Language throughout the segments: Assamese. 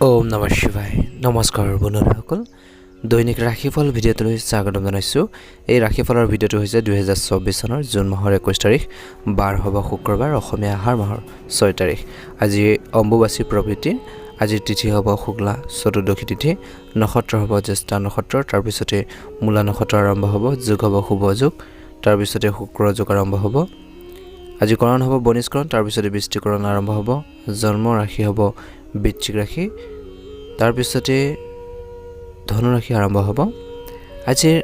ওম নমঃ শিৱায় নমস্কাৰ বন্ধুসকল দৈনিক ৰাশিফল ভিডিঅ'টোলৈ স্বাগতম জনাইছোঁ। এই ৰাশিফলৰ ভিডিঅ'টো হৈছে 2024 চনৰ জুন মাহৰ 21 তাৰিখ বাৰ হ'ব শুক্ৰবাৰ, অসমীয়া আহাৰ মাহৰ 6 তাৰিখ। আজি অম্বুবাচী প্ৰবৃত্তি। আজিৰ তিথি হ'ব শুক্লা চতুৰ্দশী তিথি, নক্ষত্ৰ হ'ব জ্যেষ্ঠা নক্ষত্ৰ, তাৰপিছতে মূলা নক্ষত্ৰ আৰম্ভ হ'ব, যোগ হ'ব শুভ যোগ, তাৰপিছতে শুক্ৰ যোগ আৰম্ভ হ'ব। আজি কৰণ হ'ব বনিষ্কৰণ, তাৰপিছতে বৃষ্টিকৰণ আৰম্ভ হ'ব। জন্ম ৰাশি হ'ব বৃশ্চিক ৰাশি, তাৰপিছতে ধনুৰাশি আৰম্ভ হ'ব। আজিৰ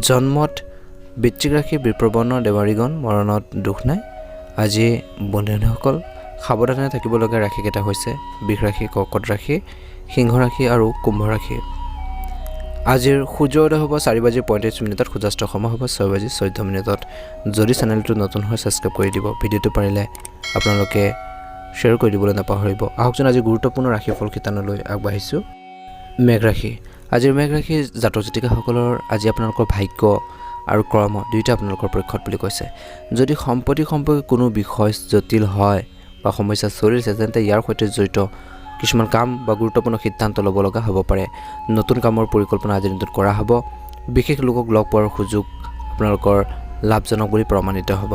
জন্মত বৃশ্চিক ৰাশি বিপ্ৰবৰ্ণ দেৱাৰীগণ, মৰণত দুখ নাই। আজি বন্ধুসকল সাৱধানে থাকিবলগীয়া ৰাশিকেইটা হৈছে বৃষ ৰাশি, কৰ্কট ৰাশি, সিংহ ৰাশি আৰু কুম্ভ ৰাশি। আজিৰ সূৰ্যোদয় হ'ব 4:35, সূৰ্যাস্ত সময় হ'ব 6:14। যদি চেনেলটো নতুন হয় ছাবস্ক্ৰাইব কৰি দিব, ভিডিঅ'টো পাৰিলে আপোনালোকে শ্বেয়াৰ কৰি দিবলৈ নাপাহৰিব। আহকচোন আজি গুৰুত্বপূৰ্ণ ৰাশিফল শিতানলৈ আগবাঢ়িছোঁ। মেঘ ৰাশি। আজিৰ মেঘ ৰাশি জাতক জাতিকাসকলৰ আজি আপোনালোকৰ ভাগ্য আৰু কৰ্ম দুয়োটা আপোনালোকৰ পক্ষত বুলি কৈছে। যদি সম্পত্তি সম্পৰ্কে কোনো বিষয় জটিল হয় বা সমস্যা চলিছে, তেন্তে ইয়াৰ সৈতে জড়িত কিছুমান কাম বা গুৰুত্বপূৰ্ণ সিদ্ধান্ত ল'ব লগা হ'ব পাৰে। নতুন কামৰ পৰিকল্পনা আজিৰ দিনটোত কৰা হ'ব। বিশেষ লোকক লগ পোৱাৰ সুযোগ আপোনালোকৰ লাভজনক বুলি প্ৰমাণিত হ'ব।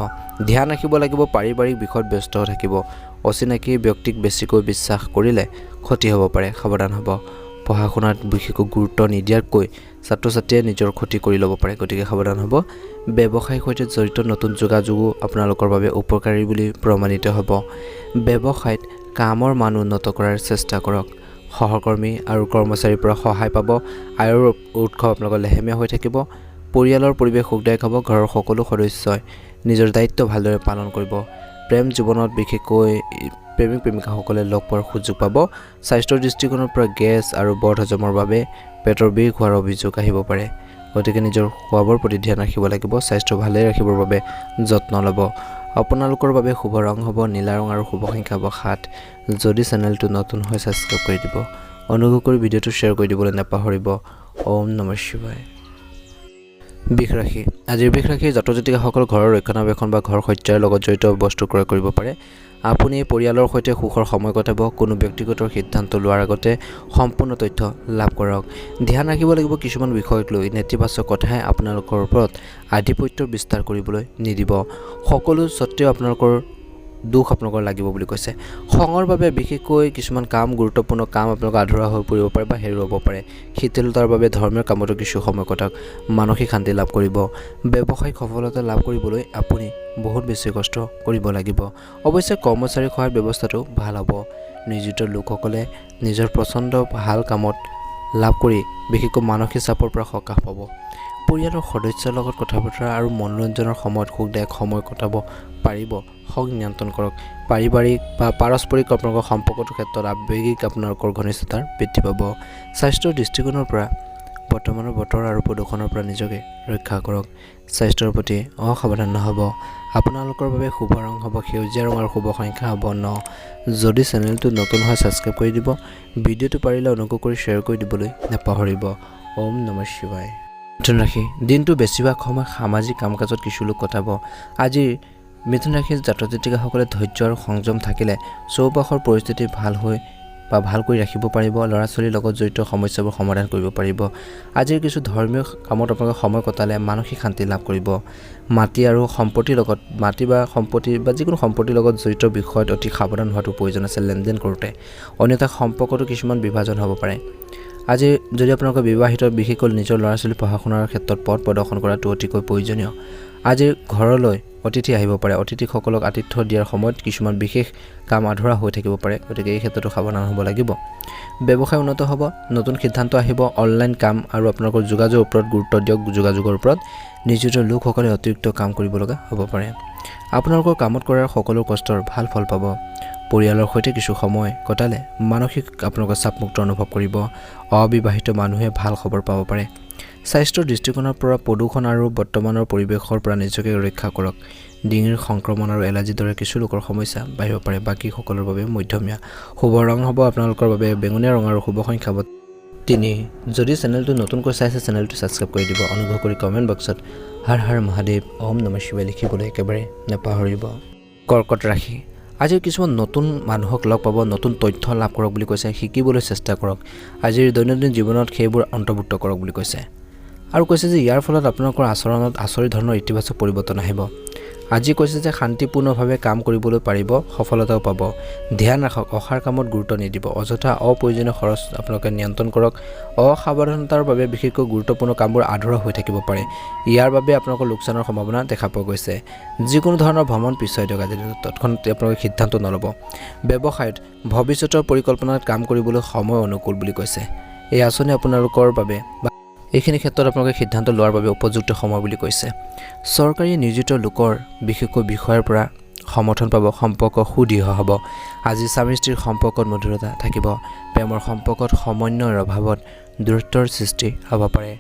ধ্যান ৰাখিব লাগিব, পাৰিবাৰিক বিষয়ত ব্যস্ত হৈ থাকিব। অচিনাকি ব্যক্তিক বেছিকৈ বিশ্বাস কৰিলে ক্ষতি হ'ব পাৰে, সাৱধান হ'ব। পঢ়া শুনাত বিশেষকৈ গুৰুত্ব নিদিয়াকৈ ছাত্ৰ ছাত্ৰীয়ে নিজৰ ক্ষতি কৰি ল'ব পাৰে, গতিকে সাৱধান হ'ব। ব্যৱসায়ৰ সৈতে জড়িত নতুন যোগাযোগো আপোনালোকৰ বাবে উপকাৰী বুলি প্ৰমাণিত হ'ব। ব্যৱসায়ত কামৰ মান উন্নত কৰাৰ চেষ্টা কৰক। সহকৰ্মী আৰু কৰ্মচাৰীৰ পৰা সহায় পাব। আয়ৰ উৎস আপোনালোকৰ লেহেমীয়া হৈ থাকিব। পৰিয়ালৰ পৰিৱেশ সুখদায়ক হ'ব। ঘৰৰ সকলো সদস্যই নিজৰ দায়িত্ব ভালদৰে পালন কৰিব। প্ৰেম জীৱনত বিশেষকৈ প্ৰেমিক প্ৰেমিকাসকলে লগ পোৱাৰ সুযোগ পাব। স্বাস্থ্যৰ দৃষ্টিকোণৰ পৰা গেছ আৰু বদ হজমৰ বাবে পেটৰ বিষ হোৱাৰ অভিযোগ আহিব পাৰে, গতিকে নিজৰ খোৱা-বোৱাৰ প্ৰতি ধ্যান ৰাখিব লাগিব। স্বাস্থ্য ভালে ৰাখিবৰ বাবে যত্ন ল'ব। আপোনালোকৰ বাবে শুভ ৰং হ'ব নীলা ৰং আৰু শুভ সংখ্যা হ'ব 7। যদি চেনেলটো নতুন হয় ছাবস্ক্ৰাইব কৰি দিব, অনুগ্ৰহ কৰি ভিডিঅ'টো শ্বেয়াৰ কৰি দিবলৈ নাপাহৰিব। ওম নমঃ শিৱায়। বৃষ ৰাশি। আজিৰ বৃষ ৰাশিৰ জাতক জাতিকাসকল ঘৰৰ ৰক্ষণাবেক্ষণ বা ঘৰ সজ্জাৰ লগত জড়িত বস্তু ক্ৰয় কৰিব পাৰে। আপুনি পৰিয়ালৰ সৈতে সুখৰ সময় কটাব। কোনো ব্যক্তিগত সিদ্ধান্ত লোৱাৰ আগতে সম্পূৰ্ণ তথ্য লাভ কৰক। ধ্যান ৰাখিব লাগিব, কিছুমান বিষয়ক লৈ নেতিবাচক কথাই আপোনালোকৰ ওপৰত আধিপত্য বিস্তাৰ কৰিবলৈ নিদিব। সকলো স্বত্তেও আপোনালোকৰ দুখ আপোনালোকৰ লাগিব বুলি কৈছে। খঙৰ বাবে বিশেষকৈ কিছুমান কাম, গুৰুত্বপূৰ্ণ কাম আপোনালোকৰ আধৰুৱা হৈ পৰিব পাৰে বা হেৰুৱাব পাৰে। শিথিলতাৰ বাবে ধৰ্মীয় কামতো কিছু সময় কটাওক। মানসিক শান্তি লাভ কৰিব। ব্যৱসায়িক সফলতা লাভ কৰিবলৈ আপুনি বহুত বেছি কষ্ট কৰিব লাগিব। অৱশ্যে কৰ্মচাৰীৰ সহায়ৰ ব্যৱস্থাটো ভাল হ'ব। নিয়োজিত লোকসকলে নিজৰ পচন্দ ভাল কামত লাভ কৰি বিশেষকৈ মানসিক চাপৰ পৰা সকাহ পাব। পৰিয়ালৰ সদস্যৰ লগত কথা বতৰা আৰু মনোৰঞ্জনৰ সময়ত সুখদায়ক সময় কটাব পাৰিব। খং নিয়ন্ত্ৰণ কৰক। পাৰিবাৰিক বা পাৰস্পৰিক আপোনালোকৰ সম্পৰ্কটোৰ ক্ষেত্ৰত আৱেগিক আপোনালোকৰ ঘনিষ্ঠতাৰ বৃদ্ধি পাব। স্বাস্থ্যৰ দৃষ্টিকোণৰ পৰা বৰ্তমানৰ বতৰ আৰু প্ৰদূষণৰ পৰা নিজকে ৰক্ষা কৰক। স্বাস্থ্যৰ প্ৰতি অসাৱধান নহ'ব। আপোনালোকৰ বাবে শুভ ৰং হ'ব সেউজীয়া ৰং আৰু শুভ সংখ্যা হ'ব 9। যদি চেনেলটো নতুন হয় ছাবস্ক্ৰাইব কৰি দিব, ভিডিঅ'টো পাৰিলে অনুগ্ৰহ কৰি শ্বেয়াৰ কৰি দিবলৈ নাপাহৰিব। ওম নমঃ শিৱায়। মিথুন ৰাশি। দিনটো বেছিভাগ সময় সামাজিক কাম কাজত কিছু লোক কটাব। আজিৰ মিথুন ৰাশিৰ জাতক জাতিকাসকলে ধৈৰ্য আৰু সংযম থাকিলে চৌপাশৰ পৰিস্থিতি ভাল কৰি ৰাখিব পাৰিব। ল'ৰা ছোৱালীৰ লগত জড়িত সমস্যাবোৰ সমাধান কৰিব পাৰিব। আজিৰ কিছু ধৰ্মীয় কামত আপোনালোকে সময় কটালে মানসিক শান্তি লাভ কৰিব। মাটি আৰু সম্পত্তিৰ লগত সম্পত্তি বা যিকোনো সম্পত্তিৰ লগত জড়িত বিষয়ত অতি সাৱধান হোৱাটো প্ৰয়োজন আছে লেনদেন কৰোঁতে, অন্যথা সম্পৰ্কতো কিছুমান বিভাজন হ'ব পাৰে। আজি যদি আপোনালোকৰ বিবাহিত, বিশেষকৈ নিজৰ ল'ৰা ছোৱালী পঢ়া শুনাৰ ক্ষেত্ৰত পথ প্ৰদৰ্শন কৰাটো অতিকৈ প্ৰয়োজনীয়। আজিৰ ঘৰলৈ অতিথি আহিব পাৰে। অতিথিসকলক আতিথ্য দিয়াৰ সময়ত কিছুমান বিশেষ কাম আধৰুৱা হৈ থাকিব পাৰে, গতিকে এই ক্ষেত্ৰতো সাৱধান হ'ব লাগিব। ব্যৱসায় উন্নত হ'ব। নতুন সিদ্ধান্ত আহিব। অনলাইন কাম আৰু আপোনালোকৰ যোগাযোগৰ ওপৰত গুৰুত্ব দিয়ক। যোগাযোগৰ ওপৰত নিয়োজিত লোকসকলে অতিৰিক্ত কাম কৰিব লগা হ'ব পাৰে। আপোনালোকৰ কামত কৰাৰ সকলো কষ্টৰ ভাল ফল পাব। পৰিয়ালৰ সৈতে কিছু সময় কটালে মানসিক আপোনালোকৰ চাপমুক্ত অনুভৱ কৰিব। অবিবাহিত মানুহে ভাল খবৰ পাব পাৰে। স্বাস্থ্যৰ দৃষ্টিকোণৰ পৰা প্ৰদূষণ আৰু বৰ্তমানৰ পৰিৱেশৰ পৰা নিজকে ৰক্ষা কৰক। ডিঙিৰ সংক্ৰমণ আৰু এলাৰ্জিৰ দৰে কিছু লোকৰ সমস্যা বাঢ়িব পাৰে, বাকী সকলৰ বাবে মধ্যমীয়া। শুভ ৰং হ'ব আপোনালোকৰ বাবে বেঙুনীয়া ৰং আৰু শুভ সংখ্যা হ'ব 3। যদি চেনেলটো নতুনকৈ চাইছে চেনেলটো ছাবস্ক্ৰাইব কৰি দিব। অনুগ্ৰহ কৰি কমেণ্ট বক্সত হৰ হৰ মহাদেৱ ওম নমঃ শিৱায় লিখিবলৈ একেবাৰে নাপাহৰিব। কৰ্কট ৰাশি। আজিৰ কিছুমান নতুন মানুহক লগ পাব, নতুন তথ্য লাভ কৰক বুলি কৈছে, শিকিবলৈ চেষ্টা কৰক, আজিৰ দৈনন্দিন জীৱনত সেইবোৰ অন্তৰ্ভুক্ত কৰক বুলি কৈছে। আৰু কৈছে যে ইয়াৰ ফলত আপোনালোকৰ আচৰণত আচৰিত ধৰণৰ ইতিবাচক পৰিৱৰ্তন আহিব। আজি কৈছে যে শান্তিপূৰ্ণভাৱে কাম কৰিবলৈ পাৰিব, সফলতাও পাব। ধ্যান ৰাখক, অসাৰ কামত গুৰুত্ব নিদিব, অযথা অপ্ৰয়োজনীয় খৰচ আপোনালোকে নিয়ন্ত্ৰণ কৰক। অসাৱধানতাৰ বাবে বিশেষকৈ গুৰুত্বপূৰ্ণ কামবোৰ আধৰুৱা হৈ থাকিব পাৰে। ইয়াৰ বাবে আপোনালোকৰ লোকচানৰ সম্ভাৱনা দেখা পোৱা গৈছে। যিকোনো ধৰণৰ ভ্ৰমণ পিছুৱাই দিয়ক, আজিৰ দিনত তৎক্ষণাৎ আপোনালোকে সিদ্ধান্ত নল'ব। ব্যৱসায়ত ভৱিষ্যতৰ পৰিকল্পনাত কাম কৰিবলৈ সময় অনুকূল বুলি কৈছে। এই আঁচনি আপোনালোকৰ বাবে এইখিনি ক্ষেত্ৰত আপোনালোকে সিদ্ধান্ত লোৱাৰ বাবে উপযুক্ত সময় বুলি কৈছে। চৰকাৰী নিয়োজিত লোকৰ বিশেষকৈ বিষয়ৰ পৰা সমৰ্থন পাব, সম্পৰ্ক সুদৃঢ় হ'ব। আজি স্বামী স্ত্ৰীৰ সম্পৰ্কত মধুৰতা থাকিব। প্ৰেমৰ সম্পৰ্কত সমন্বয়ৰ অভাৱত দূৰত্বৰ সৃষ্টি হ'ব পাৰে।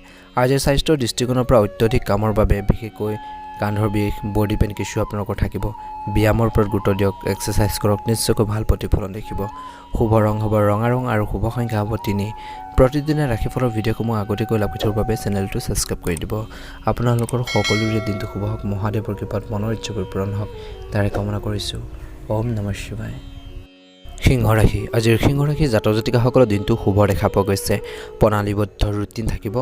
আজিৰ স্বাস্থ্যৰ দৃষ্টিকোণৰ পৰা অত্যধিক কামৰ বাবে বিশেষকৈ কান্ধৰ বিষ, বডি পেইন কিছু আপোনালোকৰ থাকিব। ব্যায়ামৰ ওপৰত গুৰুত্ব দিয়ক, এক্সাৰচাইজ কৰক, নিশ্চয়কৈ ভাল প্ৰতিফলন দেখিব। শুভ ৰং হ'ব ৰঙা ৰং আৰু শুভ সংখ্যা হ'ব 3। প্ৰতিদিনে ৰাশিফলৰ ভিডিঅ'সমূহ আগতীয়াকৈ লাভ কৰিবৰ বাবে চেনেলটো ছাবস্ক্ৰাইব কৰি দিব। আপোনালোকৰ সকলোৰে দিনটো শুভ হওক, মহাদেৱৰ কৃপাত মনৰ ইচ্ছাবোৰ পূৰণ হওক, তাৰে কামনা কৰিছোঁ। ওম নমঃ শিৱায়। সিংহ ৰাশি। আজিৰ সিংহ ৰাশি জাতক জাতিকাসকলৰ দিনটো শুভ দেখা পোৱা গৈছে। প্ৰণালীবদ্ধ ৰুটিন থাকিব।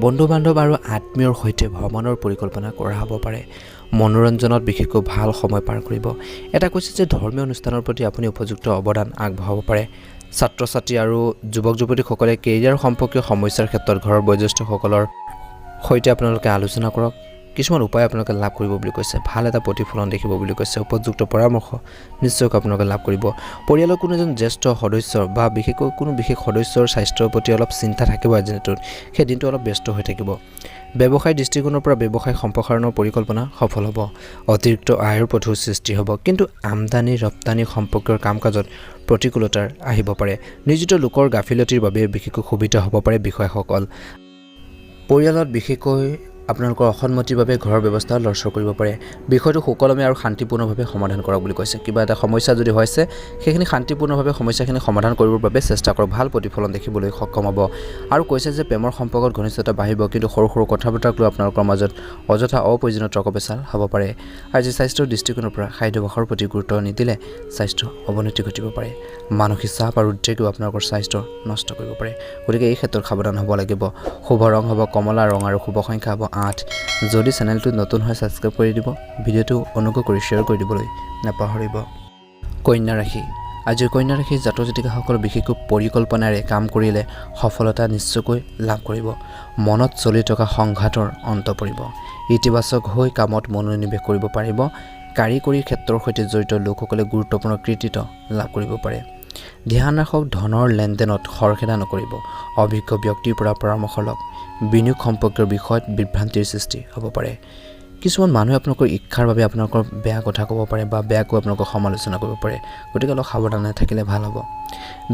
বন্ধু বান্ধৱ আৰু আত্মীয়ৰ সৈতে ভ্ৰমণৰ পৰিকল্পনা কৰা হ'ব পাৰে। মনোৰঞ্জনত বিশেষকৈ ভাল সময় পাৰ কৰিব। এটা কৈছে যে ধৰ্মীয় অনুষ্ঠানৰ প্ৰতি আপুনি উপযুক্ত অৱদান আগবঢ়াব পাৰে। ছাত্ৰ ছাত্ৰী আৰু যুৱক যুৱতীসকলে কেৰিয়াৰ সম্পৰ্কীয় সমস্যাৰ ক্ষেত্ৰত ঘৰৰ বয়োজ্যেষ্ঠসকলৰ সৈতে আপোনালোকে আলোচনা কৰক। কিছুমান উপায় আপোনালোকে লাভ কৰিব বুলি কৈছে। ভাল এটা প্ৰতিফলন দেখিব বুলি কৈছে। উপযুক্ত পৰামৰ্শ নিশ্চয়কৈ আপোনালোকে লাভ কৰিব। পৰিয়ালৰ কোনো এজন জ্যেষ্ঠ সদস্যৰ বা বিশেষকৈ কোনো বিশেষ সদস্যৰ স্বাস্থ্যৰ প্ৰতি অলপ চিন্তা থাকিব আজিৰ দিনটোত। সেই দিনটো অলপ ব্যস্ত হৈ থাকিব। ব্যৱসায় দৃষ্টিকোণৰ পৰা ব্যৱসায় সম্প্ৰসাৰণৰ পৰিকল্পনা সফল হ'ব। অতিৰিক্ত আয়ৰ পথৰ সৃষ্টি হ'ব, কিন্তু আমদানি ৰপ্তানি সম্পৰ্কীয় কাম কাজত প্ৰতিকূলতাৰ আহিব পাৰে। নিয়োজিত লোকৰ গাফিলতিৰ বাবে বিশেষকৈ সুবিধা হ'ব পাৰে বিষয়াসকল। পৰিয়ালত বিশেষকৈ আপোনালোকৰ অসন্মতিৰ বাবে ঘৰৰ ব্যৱস্থা লৰচৰ কৰিব পাৰে। বিষয়টো সুকলমে আৰু শান্তিপূৰ্ণভাৱে সমাধান কৰক বুলি কৈছে। কিবা এটা সমস্যা যদি হৈছে সেইখিনি শান্তিপূৰ্ণভাৱে সমস্যাখিনি সমাধান কৰিবৰ বাবে চেষ্টা কৰক, ভাল প্ৰতিফলন দেখিবলৈ সক্ষম হ'ব। আৰু কৈছে যে প্ৰেমৰ সম্পৰ্কত ঘনিষ্ঠতা বাঢ়িব, কিন্তু সৰু সৰু কথা বতৰাক লৈ আপোনালোকৰ মাজত অযথা অপ্ৰয়োজনীয় তৰ্ক পেচাল হ'ব পাৰে। আজি স্বাস্থ্যৰ দৃষ্টিকোণৰ পৰা খাদ্যাভ্যাসৰ প্ৰতি গুৰুত্ব নিদিলে স্বাস্থ্য অৱনতি ঘটিব পাৰে। মানসিক চাপ আৰু উদ্বেগেও আপোনালোকৰ স্বাস্থ্য নষ্ট কৰিব পাৰে, গতিকে এই ক্ষেত্ৰত সাৱধান হ'ব লাগিব। শুভ ৰং হ'ব কমলা ৰং আৰু শুভ সংখ্যা হ'ব 8। যদি চেনেলটো নতুন হয় ছাবস্ক্ৰাইব কৰি দিব, ভিডিঅ'টো অনুগ্ৰহ কৰি শ্বেয়াৰ কৰি দিবলৈ নাপাহৰিব। কন্যা ৰাশি। আজিৰ কন্যা ৰাশিৰ জাতক জাতিকাসকল বিশেষকৈ পৰিকল্পনাৰে কাম কৰিলে সফলতা নিশ্চয়কৈ লাভ কৰিব। মনত চলি থকা সংঘাতৰ অন্ত পৰিব। ইতিবাচক হৈ কামত মনোনিৱেশ কৰিব পাৰিব। কাৰিকৰী ক্ষেত্ৰৰ সৈতে জড়িত লোকসকলে গুৰুত্বপূৰ্ণ কৃতিত্ব লাভ কৰিব পাৰে। ধ্যান ৰাখক, ধনৰ লেনদেনত খৰখেদা নকৰিব। অভিজ্ঞ ব্যক্তিৰ পৰা পৰামৰ্শ লওক। বিনিয়োগ সম্পৰ্কীয় বিষয়ত বিভ্ৰান্তিৰ সৃষ্টি হ'ব পাৰে। কিছুমান মানুহে আপোনালোকৰ ইচ্ছাৰ বাবে আপোনালোকৰ বেয়া কথা ক'ব পাৰে বা বেয়াকৈ আপোনালোকক সমালোচনা কৰিব পাৰে, গতিকে অলপ সাৱধানে থাকিলে ভাল হ'ব।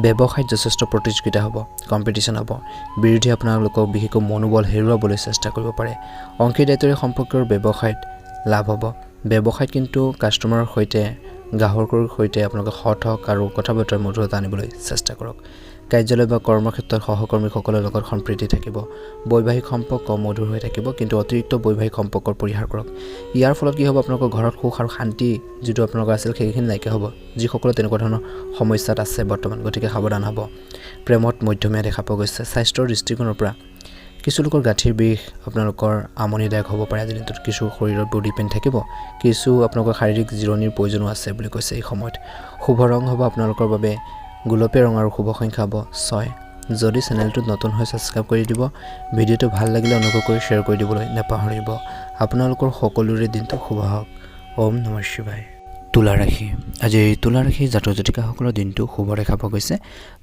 ব্যৱসায়ত যথেষ্ট প্ৰতিযোগিতা হ'ব, কম্পিটিশ্যন হ'ব। বিৰোধী আপোনালোকক বিশেষকৈ মনোবল হেৰুৱাবলৈ চেষ্টা কৰিব পাৰে। অংশীদাৰিত্বৰে সম্পৰ্কীয় ব্যৱসায়ত লাভ হ'ব। ব্যৱসায়ত কিন্তু কাষ্টমাৰৰ সৈতে গ্ৰাহকৰ সৈতে আপোনালোকে সৎ হওক আৰু কথা বতৰাৰ মধুৰতা আনিবলৈ চেষ্টা কৰক। কাৰ্যালয় বা কৰ্মক্ষেত্ৰত সহকৰ্মীসকলৰ লগত সম্প্ৰীতি থাকিব। বৈবাহিক সম্পৰ্ক মধুৰ হৈ থাকিব, কিন্তু অতিৰিক্ত বৈবাহিক সম্পৰ্কৰ পৰিহাৰ কৰক। ইয়াৰ ফলত কি হ'ব, আপোনালোকৰ ঘৰত সুখ আৰু শান্তি যিটো আপোনালোকৰ আছিল সেইখিনি নাইকিয়া হ'ব, যিসকলে তেনেকুৱা ধৰণৰ সমস্যাত আছে বৰ্তমান, গতিকে সাৱধান হ'ব। প্ৰেমত মধ্যমীয়া দেখা পোৱা গৈছে। স্বাস্থ্যৰ দৃষ্টিকোণৰ পৰা কিছু লোকৰ গাঁঠিৰ বিষ আপোনালোকৰ আমনিদায়ক হ'ব পাৰে আজিৰ দিনটোত। কিছু শৰীৰৰ বডি পেইন থাকিব, কিছু আপোনালোকৰ শাৰীৰিক জিৰণিৰ প্ৰয়োজনো আছে বুলি কৈছে এই সময়ত। শুভ ৰং হ'ব আপোনালোকৰ বাবে গোলপীয়া ৰং আৰু শুভ সংখ্যা হ'ব 6। যদি চেনেলটোত নতুন হয় ছাবস্ক্ৰাইব কৰি দিব, ভিডিঅ'টো ভাল লাগিলে অনুগ্ৰহ কৰি শ্বেয়াৰ কৰি দিবলৈ নাপাহৰিব। আপোনালোকৰ সকলোৰে দিনটো শুভ হওক। ওম নমঃ শিৱায়। তুলা ৰাশি। আজি এই তুলা ৰাশি জাতক জাতিকাসকলৰ দিনটো শুভ দেখা পোৱা গৈছে।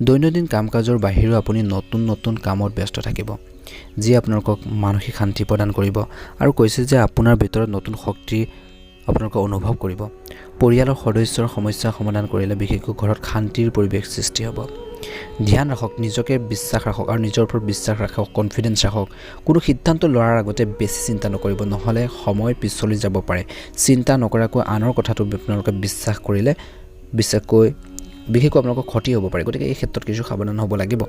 দৈনন্দিন কাম কাজৰ বাহিৰেও আপুনি নতুন নতুন কামত ব্যস্ত থাকিব, যি আপোনালোকক মানসিক শান্তি প্ৰদান কৰিব। আৰু কৈছে যে আপোনাৰ ভিতৰত নতুন শক্তি আপোনালোকে অনুভৱ কৰিব। পৰিয়ালৰ সদস্যৰ সমস্যা সমাধান কৰিলে বিশেষকৈ ঘৰত শান্তিৰ পৰিৱেশ সৃষ্টি হ'ব। ধ্যান ৰাখক, নিজকে বিশ্বাস ৰাখক আৰু নিজৰ ওপৰত বিশ্বাস ৰাখক, কনফিডেঞ্চ ৰাখক। কোনো সিদ্ধান্ত লোৱাৰ আগতে বেছি চিন্তা নকৰিব, নহ'লে সময় পিছলি যাব পাৰে। চিন্তা নকৰাকৈ আনৰ কথাটো আপোনালোকে বিশ্বাস কৰিলে বিশেষকৈ আপোনালোকৰ ক্ষতি হ'ব পাৰে, গতিকে এই ক্ষেত্ৰত কিছু সাৱধান হ'ব লাগিব।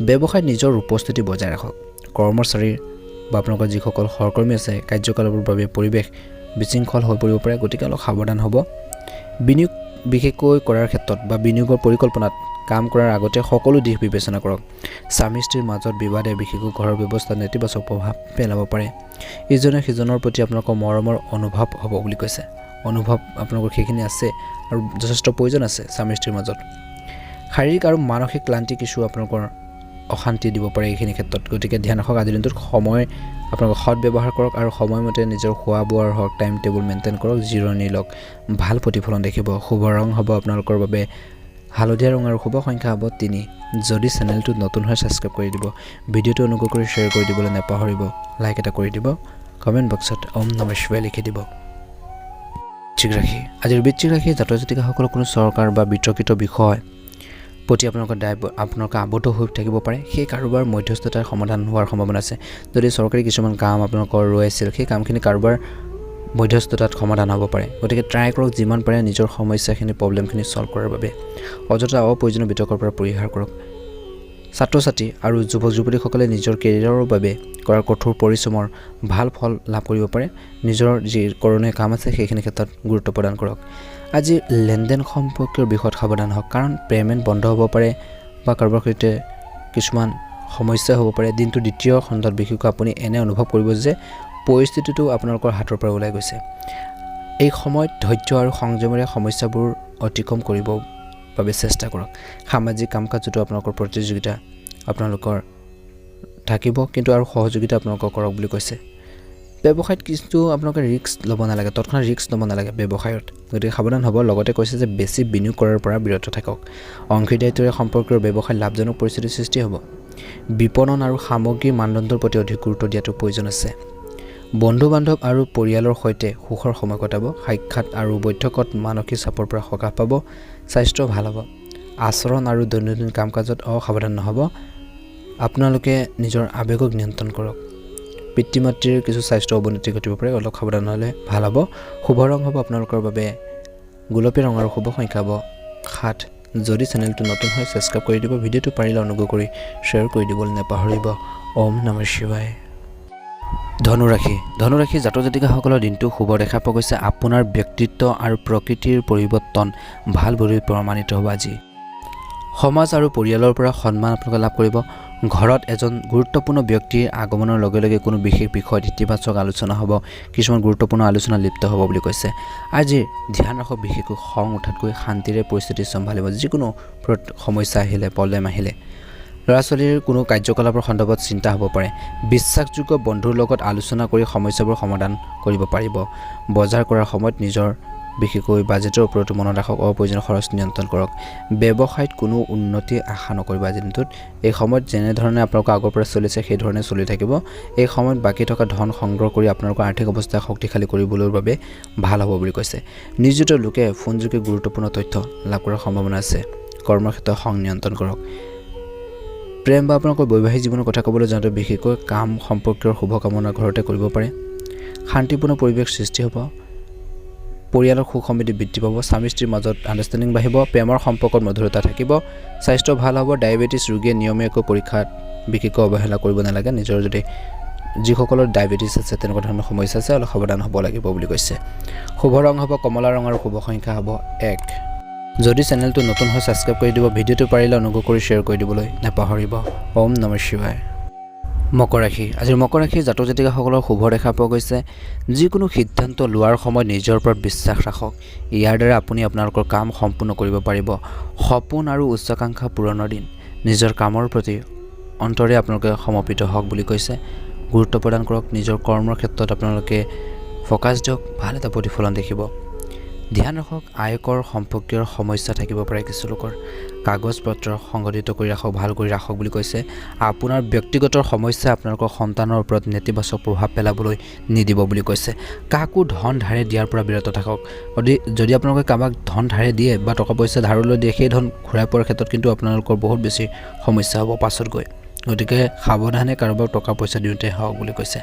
ব্যৱসায়ত নিজৰ উপস্থিতি বজাই ৰাখক। কৰ্মচাৰীৰ বা আপোনালোকৰ যিসকল সহকৰ্মী আছে কাৰ্যকলাপৰ বাবে পৰিৱেশ বিশৃংখল হৈ পৰিব পাৰে, গতিকে অলপ সাৱধান হ'ব। বিনিয়োগ বিশেষকৈ কৰাৰ ক্ষেত্ৰত বা বিনিয়োগৰ পৰিকল্পনাত কাম কৰাৰ আগতে সকলো দিশ বিবেচনা কৰক। স্বামী স্ত্ৰীৰ মাজত বিবাদে বিশেষকৈ ঘৰৰ ব্যৱস্থাত নেতিবাচক প্ৰভাৱ পেলাব পাৰে। ইজনে সিজনৰ প্ৰতি আপোনালোকৰ মৰমৰ অনুভৱ হ'ব বুলি কৈছে। অনুভৱ আপোনালোকৰ সেইখিনি আছে আৰু যথেষ্ট প্ৰয়োজন আছে স্বামী স্ত্ৰীৰ মাজত। শাৰীৰিক আৰু মানসিক ক্লান্তি কিছু আপোনালোকৰ অশান্তি দিব পাৰে এইখিনি ক্ষেত্ৰত। গতিকে ধ্যান ৰাখক আজিৰ দিনটোত সময় আপোনালোকে সৎ ব্যৱহাৰ কৰক আৰু সময়মতে নিজৰ খোৱা বোৱাৰ হওক টাইম টেবুল মেইনটেইন কৰক, জিৰণি লওক, ভাল প্ৰতিফলন দেখিব। শুভ ৰং হ'ব আপোনালোকৰ বাবে হালধীয়া ৰং আৰু শুভ সংখ্যা হ'ব 3। যদি চেনেলটোত নতুন হয় ছাবস্ক্ৰাইব কৰি দিব, ভিডিঅ'টো অনুগ্ৰহ কৰি শ্বেয়াৰ কৰি দিবলৈ নাপাহৰিব, লাইক এটা কৰি দিব, কমেণ্ট বক্সত ওম নমঃ শিৱায় লিখি দিব। বৃশ্চিক ৰাশি, আজিৰ বৃশ্চিক ৰাশি জাতক জাতিকাসকলৰ কোনো চৰকাৰ বা বিতৰ্কিত বিষয় প্ৰতি আপোনালোকে আবদ্ধ হৈ থাকিব পাৰে। সেই কাৰোবাৰ মধ্যস্থতাৰ সমাধান হোৱাৰ সম্ভাৱনা আছে। যদি চৰকাৰী কিছুমান কাম আপোনালোকৰ ৰৈ আছিল, সেই কামখিনি কাৰোবাৰ মধ্যস্থতাত সমাধান হ'ব পাৰে। গতিকে ট্ৰাই কৰক যিমান পাৰে নিজৰ সমস্যাখিনি প্ৰব্লেমখিনি ছল্ভ কৰাৰ বাবে। অযথা অপ্ৰয়োজনীয় বিতৰ্কৰ পৰা পৰিহাৰ কৰক। ছাত্ৰ ছাত্ৰী আৰু যুৱক যুৱতীসকলে নিজৰ কেৰিয়াৰৰ বাবে কৰাৰ কঠোৰ পৰিশ্ৰমৰ ভাল ফল লাভ কৰিব পাৰে। নিজৰ যি কৰণীয় কাম আছে সেইখিনি ক্ষেত্ৰত গুৰুত্ব প্ৰদান কৰক। আজি লেনদেন সম্পৰ্কীয় বিষয়ত সাৱধান হওক, কাৰণ পে'মেণ্ট বন্ধ হ'ব পাৰে বা কাৰোবাৰ সৈতে কিছুমান সমস্যা হ'ব পাৰে। দিনটো দ্বিতীয় খণ্ডত বিশেষকৈ আপুনি এনে অনুভৱ কৰিব যে পৰিস্থিতিটো আপোনালোকৰ হাতৰ পৰা ওলাই গৈছে। এই সময়ত ধৈৰ্য আৰু সংযমেৰে সমস্যাবোৰ অতিক্ৰম কৰিবৰ বাবে চেষ্টা কৰক। সামাজিক কাম কাজতো আপোনালোকৰ প্ৰতিযোগিতা আপোনালোকৰ থাকিব, কিন্তু আৰু সহযোগিতা আপোনালোকক কৰক বুলি কৈছে। ব্যৱসায়ত কিছু আপোনালোকে ৰিস্ক ল'ব নালাগে, তৎক্ষণাত ৰিস্ক ল'ব নালাগে ব্যৱসায়ত। গতিকে সাৱধান হ'ব। লগতে কৈছে যে বেছি বিনিয়োগ কৰাৰ পৰা বিৰত থাকক। অংশীদাৰিত্বৰে সম্পৰ্কীয় ব্যৱসায়ত লাভজনক পৰিস্থিতিৰ সৃষ্টি হ'ব। বিপণন আৰু সামগ্ৰীৰ মানদণ্ডৰ প্ৰতি অধিক গুৰুত্ব দিয়াটো প্ৰয়োজন আছে। বন্ধু বান্ধৱ আৰু পৰিয়ালৰ সৈতে সুখৰ সময় কটাব। সাক্ষাৎ আৰু বৈঠকত মানসিক চাপৰ পৰা সকাহ পাব। স্বাস্থ্য ভাল হ'ব। আচৰণ আৰু দৈনন্দিন কাম কাজত অসাৱধান নহ'ব। আপোনালোকে নিজৰ আৱেগক নিয়ন্ত্ৰণ কৰক। পিতৃ মাতৃৰ কিছু স্বাস্থ্য অৱনতি ঘটিব পাৰে, অলপ সাৱধান হ'লে ভাল হ'ব। শুভ ৰং হ'ব আপোনালোকৰ বাবে গোলপীয়া ৰং আৰু শুভ সংখ্যা হ'ব 7। যদি চেনেলটো নতুন হয় ছাবস্ক্ৰাইব কৰি দিব, ভিডিঅ'টো পাৰিলে অনুগ্ৰহ কৰি শ্বেয়াৰ কৰি দিবলৈ নাপাহৰিব। ওম নমঃ শিৱায়। ধনুৰাশি জাতক জাতিকাসকলৰ দিনটো শুভ দেখা পোৱা গৈছে। আপোনাৰ ব্যক্তিত্ব আৰু প্ৰকৃতিৰ পৰিৱৰ্তন ভাল বুলি প্ৰমাণিত হ'ব। আজি সমাজ আৰু পৰিয়ালৰ পৰা সন্মান আপোনালোকে লাভ কৰিব। ঘৰত এজন গুৰুত্বপূৰ্ণ ব্যক্তিৰ আগমনৰ লগে লগে কোনো বিশেষ বিষয়ত ইতিবাচক আলোচনা হ'ব। কিছুমান গুৰুত্বপূৰ্ণ আলোচনা লিপ্ত হ'ব বুলি কৈছে। আজিৰ ধ্যান ৰাখক, বিশেষকৈ খং উঠাতকৈ শান্তিৰে পৰিস্থিতি চম্ভালিব। যিকোনো সমস্যা আহিলে, প্ৰব্লেম আহিলে, ল'ৰা ছোৱালীৰ কোনো কাৰ্যকলাপৰ সন্দৰ্ভত চিন্তা হ'ব পাৰে। বিশ্বাসযোগ্য বন্ধুৰ লগত আলোচনা কৰি সমস্যাবোৰ সমাধান কৰিব পাৰিব। বজাৰ কৰাৰ সময়ত নিজৰ বিশেষকৈ বাজেটৰ ওপৰতো মনত ৰাখক। অপ্ৰয়োজনীয় খৰচ নিয়ন্ত্ৰণ কৰক। ব্যৱসায়ত কোনো উন্নতি আশা নকৰিব আজিৰ দিনটোত। এই সময়ত যেনেধৰণে আপোনালোকৰ আগৰ পৰা চলিছে সেইধৰণে চলি থাকিব। এই সময়ত বাকী থকা ধন সংগ্ৰহ কৰি আপোনালোকৰ আৰ্থিক অৱস্থা শক্তিশালী কৰিবলৈ বাবে ভাল হ'ব বুলি কৈছে। নিয়োজিত লোকে ফোনযোগে গুৰুত্বপূৰ্ণ তথ্য লাভ কৰাৰ সম্ভাৱনা আছে। কৰ্মক্ষেত্ৰত খং নিয়ন্ত্ৰণ কৰক। প্ৰেম বা আপোনালোকৰ বৈবাহিক জীৱনৰ কথা ক'বলৈ যাওঁতে বিশেষকৈ কাম সম্পৰ্কীয় শুভকামনা ঘৰতে কৰিব পাৰে। শান্তিপূৰ্ণ পৰিৱেশ সৃষ্টি হ'ব। পৰিয়ালৰ সুখ সমৃদ্ধি বৃদ্ধি পাব। স্বামী স্ত্ৰীৰ মাজত আণ্ডাৰষ্টেণ্ডিং বাঢ়িব। প্ৰেমৰ সম্পৰ্কত মধুৰতা থাকিব। স্বাস্থ্য ভাল হ'ব। ডায়েবেটিছ ৰোগীয়ে নিয়মীয়াকৈ পৰীক্ষাত বিশেষকৈ অৱহেলা কৰিব নালাগে। নিজৰ যদি যিসকলৰ ডায়েবেটিছ আছে, তেনেকুৱা ধৰণৰ সমস্যা আছে, অলপ সাৱধান হ'ব লাগিব বুলি কৈছে। শুভ ৰং হ'ব কমলা ৰং আৰু শুভ সংখ্যা হ'ব 1। যদি চেনেলটো নতুন হয় ছাবস্ক্ৰাইব কৰি দিব, ভিডিঅ'টো পাৰিলে অনুগ্ৰহ কৰি শ্বেয়াৰ কৰি দিবলৈ নাপাহৰিব। ওম নমঃ শিৱায়। মকৰ ৰাশি, আজিৰ মকৰ ৰাশি জাতক জাতিকাসকলৰ শুভ দেখা পোৱা গৈছে। যিকোনো সিদ্ধান্ত লোৱাৰ সময়ত নিজৰ ওপৰত বিশ্বাস ৰাখক। ইয়াৰ দ্বাৰা আপুনি আপোনালোকৰ কাম সম্পূৰ্ণ কৰিব পাৰিব। সপোন আৰু উচ্চাকাংক্ষা পূৰণৰ দিন। নিজৰ কামৰ প্ৰতি অন্তৰে আপোনালোকে সমৰ্পিত হওক বুলি কৈছে। গুৰুত্ব প্ৰদান কৰক। নিজৰ কৰ্মৰ ক্ষেত্ৰত আপোনালোকে ফ'কাছ দিয়ক, ভাল এটা প্ৰতিফলন দেখিব। ধ্যান ৰাখক, আয়কৰ সম্পৰ্কীয় সমস্যা থাকিব পাৰে কিছু লোকৰ। কাগজ পত্ৰ সংগঠিত কৰি ৰাখক, ভাল কৰি ৰাখক বুলি কৈছে। আপোনাৰ ব্যক্তিগত সমস্যা আপোনালোকৰ সন্তানৰ ওপৰত নেতিবাচক প্ৰভাৱ পেলাবলৈ নিদিব বুলি কৈছে। কাকো ধন ধাৰে দিয়াৰ পৰা বিৰত থাকক। যদি আপোনালোকে কাৰোবাক ধন ধাৰে দিয়ে বা টকা পইচা ধাৰলৈ দিয়ে, সেই ধন ঘূৰাই পোৱাৰ ক্ষেত্ৰত কিন্তু আপোনালোকৰ বহুত বেছি সমস্যা হ'ব পাছত গৈ। গতিকে সাৱধানে কাৰোবাক টকা পইচা দিওঁতে হওক বুলি কৈছে।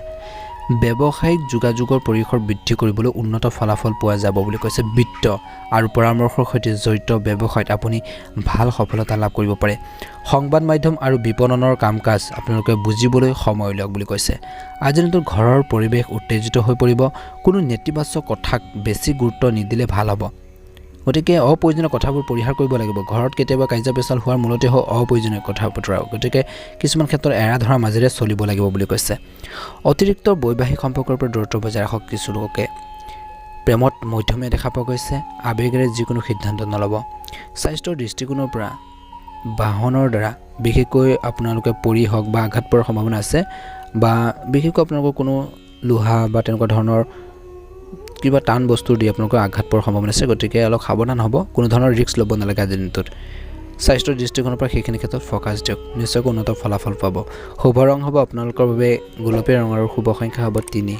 ব্যৱসায়িক যোগাযোগৰ পৰিসৰ বৃদ্ধি কৰিবলৈ উন্নত ফলাফল পোৱা যাব বুলি কৈছে। বিত্ত আৰু পৰামৰ্শৰ সৈতে জড়িত ব্যৱসায়ত আপুনি ভাল সফলতা লাভ কৰিব পাৰে। সংবাদ মাধ্যম আৰু বিপণনৰ কাম কাজ আপোনালোকে বুজিবলৈ সময় উলিয়াওক বুলি কৈছে। আজিৰ দিনটোত ঘৰৰ পৰিৱেশ উত্তেজিত হৈ পৰিব। কোনো নেতিবাচক কথাক বেছি গুৰুত্ব নিদিলে ভাল হ'ব। গতিকে অপ্ৰয়োজনীয় কথাবোৰ পৰিহাৰ কৰিব লাগিব। ঘৰত কেতিয়াবা কাজিয়া পেচাল হোৱাৰ মূলতে হওক অপ্ৰয়োজনীয় কথা বতৰা। গতিকে কিছুমান ক্ষেত্ৰত এৰা ধৰাৰ মাজেৰে চলিব লাগিব বুলি কৈছে। অতিৰিক্ত বৈবাহিক সম্পৰ্কৰ পৰা দূৰত্ব বজাই ৰাখক। কিছু লোকে প্ৰেমত মধ্যমীয়া দেখা পোৱা গৈছে। আৱেগেৰে যিকোনো সিদ্ধান্ত নল'ব। স্বাস্থ্যৰ দৃষ্টিকোণৰ পৰা বাহনৰ দ্বাৰা বিশেষকৈ আপোনালোকে পৰি হওক বা আঘাত পোৱাৰ সম্ভাৱনা আছে, বা বিশেষকৈ আপোনালোকৰ কোনো লোহা বা তেনেকুৱা ধৰণৰ কিবা টান বস্তু দি আপোনালোকৰ আঘাত পোৱাৰ সম্ভাৱনা আছে। গতিকে অলপ সাৱধান হ'ব। কোনো ধৰণৰ ৰিস্ক ল'ব নালাগে আজিৰ দিনটোত। স্বাস্থ্যৰ দৃষ্টিকোণৰ পৰা সেইখিনি ক্ষেত্ৰত ফ'কাছ দিয়ক, নিশ্চয়কৈ উন্নত ফলাফল পাব। শুভ ৰং হ'ব আপোনালোকৰ বাবে গোলপীয়া ৰং আৰু শুভ সংখ্যা হ'ব 3।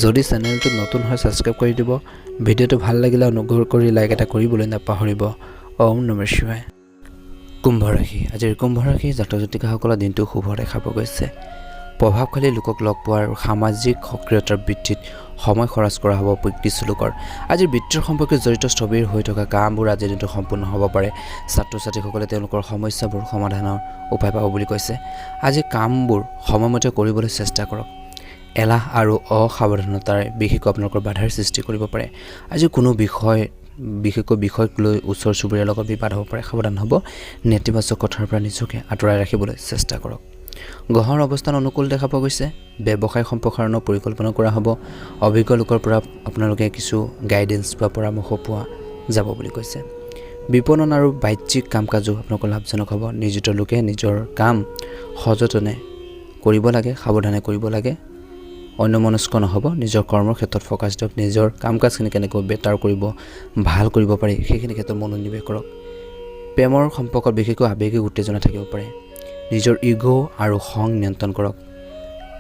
যদি চেনেলটোত নতুন হয় ছাবস্ক্ৰাইব কৰি দিব। ভিডিঅ'টো ভাল লাগিলে অনুগ্ৰহ কৰি লাইক এটা কৰিবলৈ নাপাহৰিব। ওম নমঃ শিৱায়। কুম্ভ ৰাশি। আজিৰ কুম্ভ ৰাশি জাতক জাতিকাসকলৰ দিনটো শুভ দেখা পোৱা গৈছে। প্ৰভাৱশালী লোকক লগ পোৱাৰ আৰু সামাজিক সক্ৰিয়তাৰ বৃদ্ধিত সময় খৰচ কৰা হ'ব কিছু লোকৰ। আজিৰ বৃত্তিৰ সম্পৰ্কে জড়িত স্থবিৰ হৈ থকা কামবোৰ আজিৰ দিনটো সম্পূৰ্ণ হ'ব পাৰে। ছাত্ৰ ছাত্ৰীসকলে তেওঁলোকৰ সমস্যাবোৰ সমাধানৰ উপায় পাব বুলি কৈছে। আজি কামবোৰ সময়মতে কৰিবলৈ চেষ্টা কৰক। এলাহ আৰু অসাৱধানতাৰে বিশেষকৈ আপোনালোকৰ বাধাৰ সৃষ্টি কৰিব পাৰে। আজি কোনো বিশেষকৈ বিষয়ক লৈ ওচৰ চুবুৰীয়াৰ লগত বিবাদ হ'ব পাৰে। সাৱধান হ'ব। নেতিবাচক কথাৰ পৰা নিজকে আঁতৰাই ৰাখিবলৈ চেষ্টা কৰক। গ্ৰহৰ অৱস্থান অনুকূল দেখা পোৱা গৈছে। ব্যৱসায় সম্প্ৰসাৰণৰ পৰিকল্পনা কৰা হ'ব। অভিজ্ঞ লোকৰ পৰা আপোনালোকে কিছু গাইডেন্স বা পৰামৰ্শ পোৱা যাব বুলি কৈছে। বিপণন আৰু বাহ্যিক কাম কাজো আপোনালোকৰ লাভজনক হ'ব। নিয়োজিত লোকে নিজৰ কাম সযতনে কৰিব লাগে, সাৱধানে কৰিব লাগে। অন্যমনস্ক নহ'ব। নিজৰ কৰ্মৰ ক্ষেত্ৰত ফ'কাছ দিয়ক। নিজৰ কাম কাজখিনি কেনেকৈ বেটাৰ কৰিব, ভাল কৰিব পাৰি সেইখিনি ক্ষেত্ৰত মনোনিৱেশ কৰক। প্ৰেমৰ সম্পৰ্কত বিশেষকৈ আৱেগিক উত্তেজনা থাকিব পাৰে। নিজৰ ইগ' আৰু খং নিয়ন্ত্ৰণ কৰক।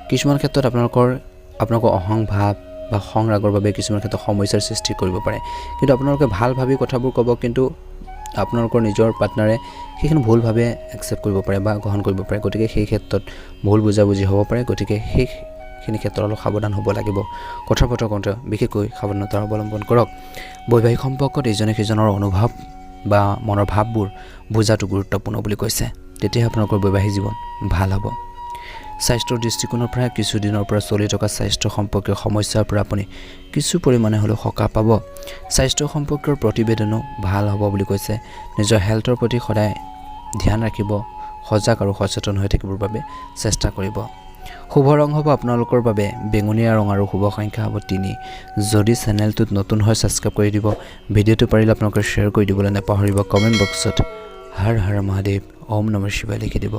কিছুমান ক্ষেত্ৰত আপোনালোকৰ অহং ভাৱ বা খং ৰাগৰ বাবে কিছুমান ক্ষেত্ৰত সমস্যাৰ সৃষ্টি কৰিব পাৰে। কিন্তু আপোনালোকে ভাল ভাবি কথাবোৰ ক'ব, কিন্তু আপোনালোকৰ নিজৰ পাৰ্টনাৰে সেইখিনি ভুলভাৱে একচেপ্ট কৰিব পাৰে বা গ্ৰহণ কৰিব পাৰে। গতিকে সেই ক্ষেত্ৰত ভুল বুজাবুজি হ'ব পাৰে। গতিকে সেইখিনি ক্ষেত্ৰত অলপ সাৱধান হ'ব লাগিব। কথা বতৰা কওঁতে বিশেষকৈ সাৱধানতা অৱলম্বন কৰক। বৈবাহিক সম্পৰ্কত ইজনে সিজনৰ অনুভৱ বা মনৰ ভাৱবোৰ বুজাটো গুৰুত্বপূৰ্ণ বুলি কৈছে। তেতিয়াহে আপোনালোকৰ বৈবাহিক জীৱন ভাল হ'ব। স্বাস্থ্যৰ দৃষ্টিকোণৰ পৰা কিছুদিনৰ পৰা চলি থকা স্বাস্থ্য সম্পৰ্কীয় সমস্যাৰ পৰা আপুনি কিছু পৰিমাণে হ'লেও সকাহ পাব। স্বাস্থ্য সম্পৰ্কীয় প্ৰতিবেদনো ভাল হ'ব বুলি কৈছে। নিজৰ হেল্থৰ প্ৰতি সদায় ধ্যান ৰাখিব। সজাগ আৰু সচেতন হৈ থাকিবৰ বাবে চেষ্টা কৰিব। শুভ ৰং হ'ব আপোনালোকৰ বাবে বেঙুনীয়া ৰং আৰু শুভ সংখ্যা হ'ব 3। যদি চেনেলটোত নতুন হয় ছাবস্ক্ৰাইব কৰি দিব। ভিডিঅ'টো পাৰিলে আপোনালোকে শ্বেয়াৰ কৰি দিবলৈ নাপাহৰিব। কমেণ্ট বক্সত হৰ হৰ মহাদেৱ ওম নমঃ শিৱায় লিখি দিব।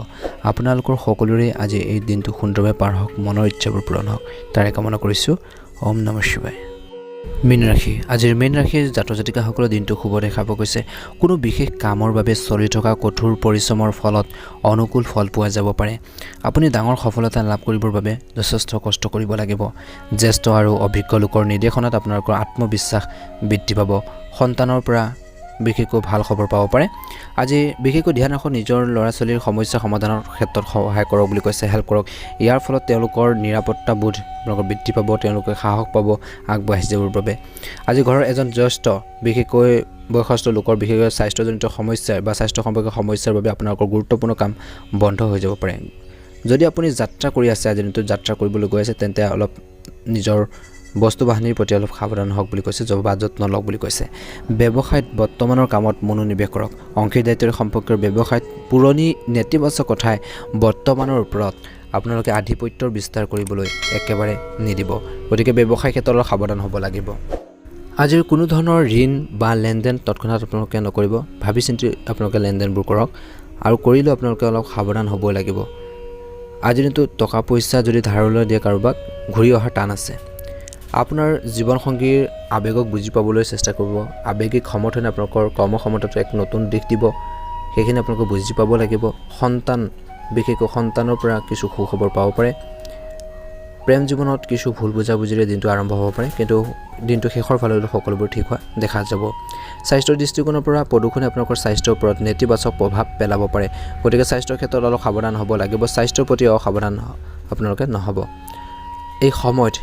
আপোনালোকৰ সকলোৰে আজি এই দিনটো সুন্দৰভাৱে পাৰ হওক, মনৰ ইচ্ছাবোৰ পূৰণ হওক তাৰে কামনা কৰিছোঁ। ওম নমঃ শিৱায়। মীন ৰাশি। আজিৰ মীন ৰাশিৰ জাতক জাতিকাসকলৰ দিনটো শুভ দেখা পোৱা গৈছে। কোনো বিশেষ কামৰ বাবে চলি থকা কঠোৰ পৰিশ্ৰমৰ ফলত অনুকূল ফল পোৱা যাব পাৰে। আপুনি ডাঙৰ সফলতা লাভ কৰিবৰ বাবে যথেষ্ট কষ্ট কৰিব লাগিব। জ্যেষ্ঠ আৰু অভিজ্ঞ লোকৰ নিৰ্দেশনাত আপোনালোকৰ আত্মবিশ্বাস বৃদ্ধি পাব। সন্তানৰ পৰা বিশেষকৈ ভাল খবৰ পাব পাৰে। আজি বিশেষকৈ ধ্যান ৰাখক। নিজৰ ল'ৰা ছোৱালীৰ সমস্যা সমাধানৰ ক্ষেত্ৰত সহায় কৰক বুলি কৈছে। হেল্প কৰক। ইয়াৰ ফলত তেওঁলোকৰ নিৰাপত্তাবোধ আপোনালোকৰ বৃদ্ধি পাব। তেওঁলোকে সাহস পাব আগবাঢ়ি যাবৰ বাবে। আজি ঘৰৰ এজন জ্যেষ্ঠ বিশেষকৈ বয়সস্থ লোকৰ বিশেষকৈ স্বাস্থ্যজনিত সমস্যা বা স্বাস্থ্য সম্পৰ্কীয় সমস্যাৰ বাবে আপোনালোকৰ গুৰুত্বপূৰ্ণ কাম বন্ধ হৈ যাব পাৰে। যদি আপুনি যাত্ৰা কৰি আছে, আজিৰ দিনটোত যাত্ৰা কৰিবলৈ গৈ আছে, তেন্তে অলপ নিজৰ বস্তু বাহিনীৰ প্ৰতি অলপ সাৱধান হওক বুলি কৈছে। বা যত্ন লওক বুলি কৈছে। ব্যৱসায়ত বৰ্তমানৰ কামত মনোনিৱেশ কৰক। অংশীদাৰিত্বৰ সম্পৰ্কীয় ব্যৱসায়ত পুৰণি নেতিবাচক কথাই বৰ্তমানৰ ওপৰত আপোনালোকে আধিপত্যৰ বিস্তাৰ কৰিবলৈ একেবাৰে নিদিব। গতিকে ব্যৱসায় ক্ষেত্ৰত অলপ সাৱধান হ'ব লাগিব। আজিৰ কোনো ধৰণৰ ঋণ বা লেনদেন তৎক্ষণাত আপোনালোকে নকৰিব। ভাবি চিন্তি আপোনালোকে লেনদেনবোৰ কৰক আৰু কৰিলেও আপোনালোকে অলপ সাৱধান হ'বই লাগিব। আজিৰ দিনটো টকা পইচা যদি ধাৰলৈ দিয়ে কাৰোবাক, ঘূৰি অহাৰ টান আছে। আপোনাৰ জীৱনসংগীৰ আৱেগক বুজি পাবলৈ চেষ্টা কৰিব। আৱেগিক সমৰ্থনে আপোনালোকৰ কৰ্মক্ষমতাটো এক নতুন দিশ দিব। সেইখিনি আপোনালোকে বুজি পাব লাগিব। বিশেষকৈ সন্তানৰ পৰা কিছু সুখবৰ পাব পাৰে। প্ৰেম জীৱনত কিছু ভুল বুজাবুজিৰে দিনটো আৰম্ভ হ'ব পাৰে, কিন্তু দিনটো শেষৰ ফাললৈ সকলোবোৰ ঠিক হোৱা দেখা যাব। স্বাস্থ্যৰ দৃষ্টিকোণৰ পৰা প্ৰদূষণে আপোনালোকৰ স্বাস্থ্যৰ ওপৰত নেতিবাচক প্ৰভাৱ পেলাব পাৰে। গতিকে স্বাস্থ্যৰ ক্ষেত্ৰত অলপ সাৱধান হ'ব লাগিব। স্বাস্থ্যৰ প্ৰতি অসাৱধান আপোনালোকে নহ'ব। এই সময়ত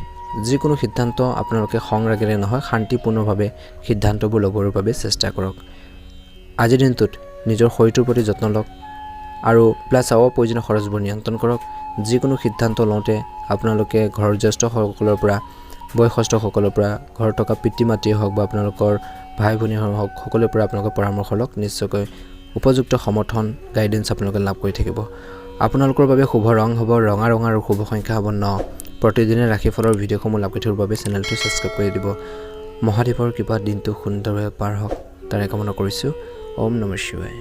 যিকোনো সিদ্ধান্ত আপোনালোকে খং ৰাগেৰে নহয়, শান্তিপূৰ্ণভাৱে সিদ্ধান্তবোৰ ল'বৰ বাবে চেষ্টা কৰক। আজিৰ দিনটোত নিজৰ শৰীৰটোৰ প্ৰতি যত্ন লওক আৰু প্লাছ অপ্ৰয়োজনীয় খৰচবোৰ নিয়ন্ত্ৰণ কৰক। যিকোনো সিদ্ধান্ত লওঁতে আপোনালোকে ঘৰৰ জ্যেষ্ঠসকলৰ পৰা, বয়সস্থসকলৰ পৰা, ঘৰত থকা পিতৃ মাতৃয়ে হওক বা আপোনালোকৰ ভাই ভনীসমূহ হওক সকলোৰে পৰা আপোনালোকৰ পৰামৰ্শ লওক নিশ্চয়কৈ উপযুক্ত সমৰ্থন গাইডেন্স আপোনালোকে লাভ কৰি থাকিব আপোনালোকৰ বাবে শুভ ৰং হ'ব ৰঙা আৰু শুভ সংখ্যা হ'ব 9 প্ৰতিদিনে ৰাশিফলৰ ভিডিঅ'সমূহ লাভ কৰি থাকিবৰ বাবে চেনেলটো ছাবস্ক্ৰাইব কৰি দিব মহাদেৱৰ কৃপাত দিনটো সুন্দৰভাৱে পাৰ হওক তাৰে কামনা কৰিছোঁ ওম নমঃ শিৱায়